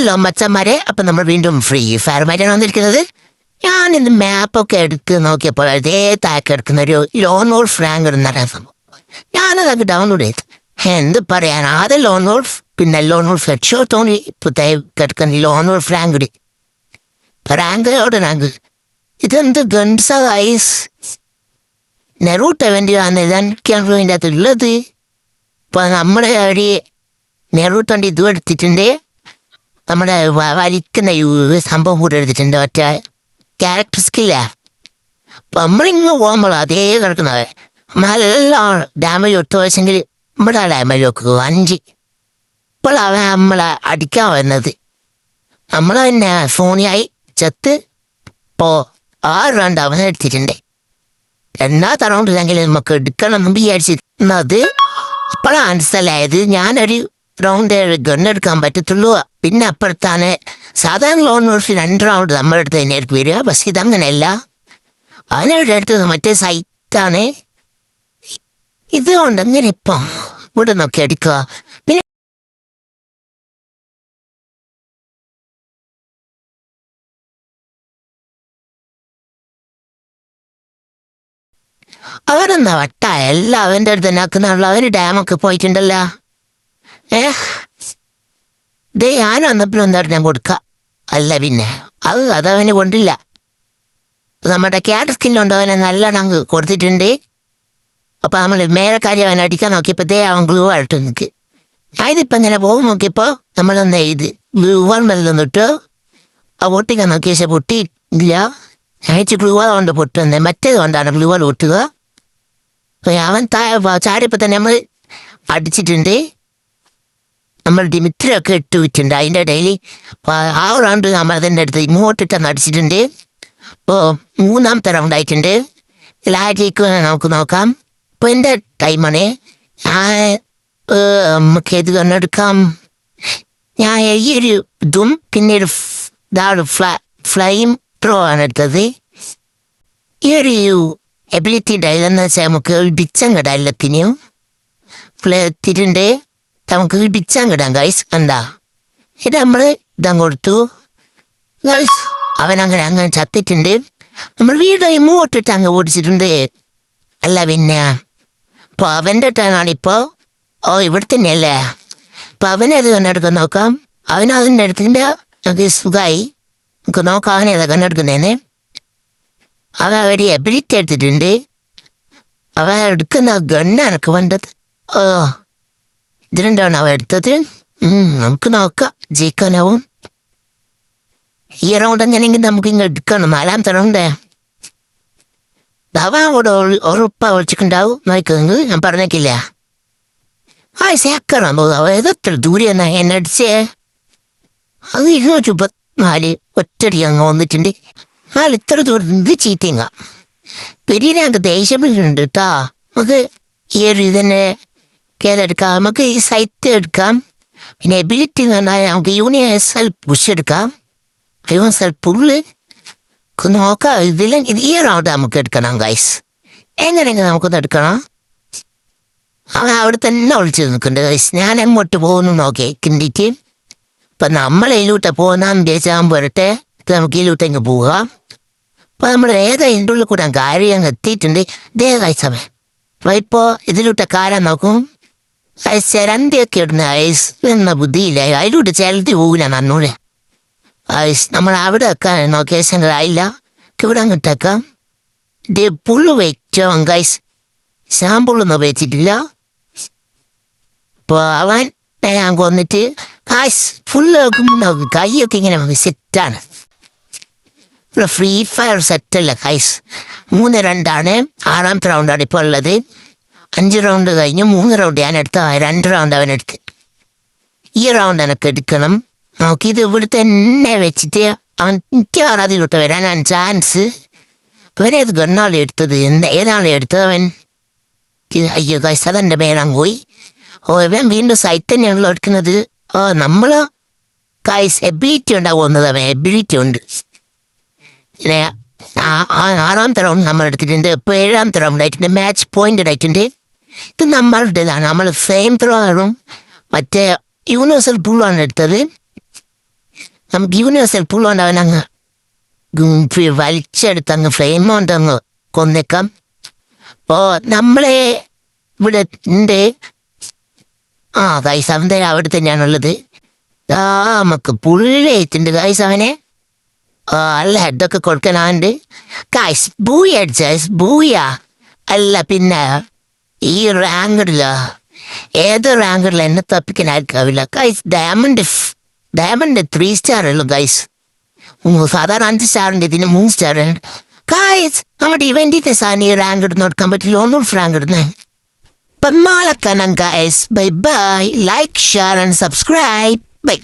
Hello മച്ചന്മാരെ, അപ്പം നമ്മൾ വീണ്ടും ഫ്രീ ഫയറുമായിട്ടാണ് വന്നിരിക്കുന്നത്. ഞാൻ ഇന്ന് മാപ്പൊക്കെ എടുത്ത് നോക്കിയപ്പോൾ അതേ താഴെ എടുക്കുന്ന ഒരു ലോൺ വോൾഫ് ഫ്രാങ്ക് എന്ന് പറയുന്ന സംഭവം ഞാനതൊക്കെ ഡൗൺലോഡ് ചെയ്തു. എന്ത് പറയാൻ, ആദ്യം ലോൺ വോൾഫ്, പിന്നെ ലോൺ വോൾഫ് ഹെഡ്ഷോ തോന്നി, ഇപ്പോൾ കിടക്കുന്ന ലോൺ വോൾഫ് ഫ്രാങ്ക് ഫ്രാങ്കോട് ഇതെന്ത് ഗൺസ ഐസ് നെറൂട്ട വേണ്ടിയാണ് ഇതെനിക്കാണ് ഇതിൻ്റെ അകത്തുള്ളത്. ഇപ്പം നമ്മുടെ ഒരു നെറൂട്ടോണ്ട് ഇതും എടുത്തിട്ടുണ്ട്, നമ്മുടെ വലിക്കുന്ന സംഭവം കൂടെ എടുത്തിട്ടുണ്ട്, ഒറ്റ ക്യാരക്ടർ സ്കില്ല. അപ്പം നമ്മളിങ്ങ് പോകുമ്പോൾ അതേ കിടക്കുന്നത് നല്ല ഡാമേജ് 8 വയസ്സെങ്കിൽ നമ്മുടെ ഡാമേജ് നോക്കുക 5. ഇപ്പോൾ അവൻ നമ്മളെ അടിക്കാൻ വരുന്നത് നമ്മൾ തന്നെ ഫോണിയായി ചത്ത് ഇപ്പോൾ 6 റൗണ്ട് അവനെ എടുത്തിട്ടുണ്ട്. എന്നാ തറൗണ്ടില്ലെങ്കിൽ നമുക്ക് എടുക്കണം എന്ന് വിചാരിച്ചിരുന്നത്. അപ്പോഴാണ് മനസ്സിലായത് ഞാനൊരു റൗണ്ട് ഗണ്ണെടുക്കാൻ പറ്റത്തുള്ളൂ. പിന്നെ അപ്പുറത്താണ് സാധാരണ ലോൺ വോൾഫ് 2 റൗണ്ട് നമ്മുടെ അടുത്ത് തന്നെ ആയിരിക്കും വരിക. പക്ഷെ ഇതങ്ങനെയല്ല, അവനവിടെ അടുത്തത് മറ്റേ സൈറ്റാണ്. ഇതുകൊണ്ട് അങ്ങനെ ഇപ്പം ഇവിടെ നോക്കി അടിക്കുക. പിന്നെ അവരെന്താ വട്ട എല്ലാം അവൻ്റെ അടുത്ത് തന്നെ ആക്കുന്നുള്ള. അവന് ഡാമൊക്കെ പോയിട്ടുണ്ടല്ലോ. ദേ ഞാൻ വന്നപ്പോഴും എന്തായിട്ട് ഞാൻ കൊടുക്കാം. അല്ല പിന്നെ അതവന് കൊണ്ടില്ല. നമ്മുടെ ക്യാറ്റ് സ്കിന്നുണ്ടോ അവനെ നല്ലോണം അങ്ങ് കൊടുത്തിട്ടുണ്ട്. അപ്പം നമ്മൾ മേലെ കാര്യം അവനെ അടിക്കാൻ നോക്കിയപ്പോൾ ദേ അവൻ ഗ്ലൂ ആയിട്ട് നിൽക്ക്. അതിനിപ്പം ഇങ്ങനെ പോകും നോക്കിയപ്പോൾ നമ്മളൊന്ന് ഇത് ഗ്ലൂ മെല്ലൊന്നിട്ട് ആ പൊട്ടിക്കാൻ നോക്കിയ പക്ഷെ പൊട്ടിയില്ല. അയച്ച് ഗ്ലൂ കൊണ്ട് പൊട്ടുന്നത്, മറ്റേത് കൊണ്ടാണ് ഗ്ലൂ പൊട്ടുക. അവൻ ചാടിയപ്പോൾ തന്നെ നമ്മൾ അടിച്ചിട്ടുണ്ട്. നമ്മൾ ഡിമിത്രയൊക്കെ ഇട്ട് വിട്ടുണ്ട്. അതിൻ്റെ ഇടയിൽ 6 റൗണ്ട് നമ്മൾ അതിൻ്റെ അടുത്ത് ഇങ്ങോട്ടിട്ടന്ന് അടിച്ചിട്ടുണ്ട്. അപ്പോൾ 3ാമത്തെ റൗണ്ട് ആയിട്ടുണ്ട്. ലാജയ്ക്ക് നമുക്ക് നോക്കാം. ഇപ്പോൾ എൻ്റെ ടൈമാണ്. നമുക്ക് ഏത് കണ്ണെടുക്കാം? ഞാൻ ഈ ഒരു ഇതും പിന്നെ ഒരു ഇതാണ് ഫ്ലൈം പ്രോ ആണ് എടുത്തത്. ഈ ഒരു എബിലിറ്റി ഡയലെന്ന് വെച്ചാൽ നമുക്ക് ഇടിച്ചാൻ കിടാം എല്ലാത്തിനെയും എത്തിയിട്ടുണ്ട്. നമുക്ക് ഇടിച്ചാൻ കിടാം ഗൈസ്. എന്താ ഇത് നമ്മൾ ഇതാ കൊടുത്തു ഗൈസ്. അവനങ്ങനെ ചത്തിട്ടുണ്ട്. നമ്മൾ വീട് ഇങ്ങോട്ടിട്ട് അങ്ങ് ഓടിച്ചിട്ടുണ്ട്. അല്ല പിന്നെ ഇപ്പോൾ അവൻ്റെ ടേണാണിപ്പോൾ. ഇവിടെ തന്നെയല്ലേ. അപ്പോൾ അവനത് കണ്ണെടുക്കാൻ നോക്കാം. അവനതിൻ്റെ അടുത്തിൻ്റെ നമുക്ക് സുഖമായി നമുക്ക് നോക്കാം അവനേതാ കണ്ണെടുക്കുന്നതിന്. അവൻ ഒരു എബിലിറ്റി എടുത്തിട്ടുണ്ട്. അവൻ എടുക്കുന്ന ഗണ്ണാണ് എനിക്ക് വേണ്ടത്. ഇത് രണ്ടാണ് അവൻ എടുത്തത്. നമുക്ക് നോക്കാം ജയിക്കാനാവും. ഈ റൗണ്ട് എങ്ങനെയെങ്കിൽ നമുക്ക് ഇങ്ങനെ എടുക്കണം. 4ാമത്തെ റൗണ്ട് അവൻ അവിടെ ഉറപ്പ ഒളിച്ചിട്ടുണ്ടാവും. നോക്കുന്നത് ഞാൻ പറഞ്ഞേക്കില്ല. സേക്കണം അവ ഏതത്ര ദൂരെ എന്നാ എന്നെ അടിച്ചേ. അത് 234 ഒറ്റടി അങ്ങ് വന്നിട്ടുണ്ട്. ഇത്ര ദൂരം ഇത് ചീറ്റിങ്ങ പെരിയ ഞങ്ങൾക്ക് ദേഷ്യപ്പെട്ടിട്ടുണ്ട് കേട്ടോ. നമുക്ക് ഈ ഒരു ഇതന്നെ കേടെടുക്കാം. നമുക്ക് ഈ സൈറ്റ് എടുക്കാം. പിന്നെ എബിലിറ്റി എന്ന് പറഞ്ഞാൽ നമുക്ക് യൂണിവേഴ്സൽ പുഷ് എടുക്കാം. യൂണിവേഴ്സൽ പുള്ള് നോക്കാം. ഇത് ഈ റൗണ്ട് നമുക്ക് എടുക്കണം ഗൈസ്. എങ്ങനെയെങ്കിലും നമുക്കൊന്ന് എടുക്കണം. അവൻ അവിടെ തന്നെ ഒളിച്ച് നിൽക്കുന്നുണ്ട് ഗൈസ്. ഞാൻ എങ്ങോട്ട് പോകുന്നു നോക്കി കിണ്ടിട്ട്. ഇപ്പം നമ്മൾ ഇതിലൂട്ട് പോകുന്നാന്ന് വിചാരിച്ചാൽ പോരട്ടെ. നമുക്ക് ഇതിലൂട്ടെങ്കിൽ പോകാം. അപ്പോൾ നമ്മൾ ഏതാ ഇതിൻ്റെ ഉള്ളിൽ കൂടെ കാര്യം അങ്ങ് എത്തിയിട്ടുണ്ട്. ഇതേ സമയം അപ്പോൾ ഇപ്പോൾ ഇതിലൂട്ട് കാരാൻ നോക്കും. ചിരന്തിയൊക്കെ ഇടുന്ന ഐസ് എന്ന ബുദ്ധിയില്ല. അതിലൂടെ ചിലത്തി പോകില്ല നന്നൂടെ ഐസ്. നമ്മൾ അവിടെ വെക്കാൻ നോക്കിയ ആയില്ല. ഇവിടെ അങ്ങോട്ടേക്കാം. ഇത് പുള്ളു വെച്ചോ ഗൈസ്. ശാമ്പുള്ളൊന്നും വെച്ചിട്ടില്ല. അപ്പോൾ അവൻ ഞാൻ കൊന്നിട്ട് ഐസ് ഫുള്ള് നോക്കും. കൈയൊക്കെ ഇങ്ങനെ സെറ്റാണ്. ഫ്രീ ഫയർ സെറ്റല്ല ഗൈസ്. 3-2 6ാമത്തെ റൗണ്ടാണ് ഇപ്പോൾ ഉള്ളത്. 5 റൗണ്ട് കഴിഞ്ഞ് 3 റൗണ്ട് ഞാൻ എടുത്ത 2 റൗണ്ട് അവനെടുത്ത്. ഈ റൗണ്ട് എനിക്ക് എടുക്കണം. നോക്കിയത് ഇവിടെ തന്നെ വെച്ചിട്ട് അവൻ എനിക്ക് അതിലോട്ട് വരാനാണ് ചാൻസ്. ഇവരേത് ഗണ്ണാളി എടുത്തത്? ഏതാളെ എടുത്തത് അവൻ? അയ്യോ ഗൈസ് അതെൻ്റെ മേലാൻ പോയി. ഇവൻ വീണ്ടും സൈറ്റ് തന്നെയാണല്ലോ എടുക്കുന്നത്. നമ്മൾ ഗൈസ് എബിലിറ്റി ഉണ്ടാകുന്നത്. അവൻ എബിലിറ്റി ഉണ്ട്. 6ാമത്തെ റൗണ്ട് നമ്മൾ എടുത്തിട്ടുണ്ട്. ഇപ്പോൾ 7ാമത്തെ റൗണ്ട് ആയിട്ടുണ്ട്. മാച്ച് പോയിന്റഡ് ആയിട്ടുണ്ട്. ഇത് നമ്മളുടേതാണ്. നമ്മൾ ഫ്ലെയിം ത്രോറും മറ്റേ യൂണിവേഴ്സൽ പൂളാണ് എടുത്തത്. നമുക്ക് യൂണിവേഴ്സൽ പുള്ളുണ്ടാവൻ അങ്ങ് വലിച്ചെടുത്ത് അങ്ങ് ഫ്ലെയിം കൊണ്ടങ്ങ് കൊന്നേക്കാം. ഓ നമ്മളെ ഇവിടെ ഉണ്ട്. ഗൈസ് അവൻ്റെ അവിടെ തന്നെയാണുള്ളത്. നമുക്ക് പുള്ളേറ്റുണ്ട് ഗൈസ് അവനെ. അല്ല ഹെഡൊക്കെ കൊടുക്കാനുണ്ട് ഗൈസ്. ബൂയ അടിച്ച ബൂയ. അല്ല പിന്നെ ഈ റാങ്കിടില്ല, ഏത് റാങ്കിടില്ല എന്നെ തപ്പിക്കാനായിരിക്കാവില്ല ഗൈസ്. ഡയമണ്ട് 3 സ്റ്റാർ ഉള്ളു ഗൈസ്. സാധാരണ 5 സ്റ്റാറിൻ്റെ ഇതിന് 3 സ്റ്റാർ ഗൈസ്. നമ്മുടെ ഇവന്റിന്റെ സാധനം ഈ റാങ്ക് ഇടുന്ന കൊടുക്കാൻ പറ്റില്ല, ഒന്നും rank ഇടുന്നേ. Pamalakan ang guys. Bye-bye. Like, share, and subscribe. Bye.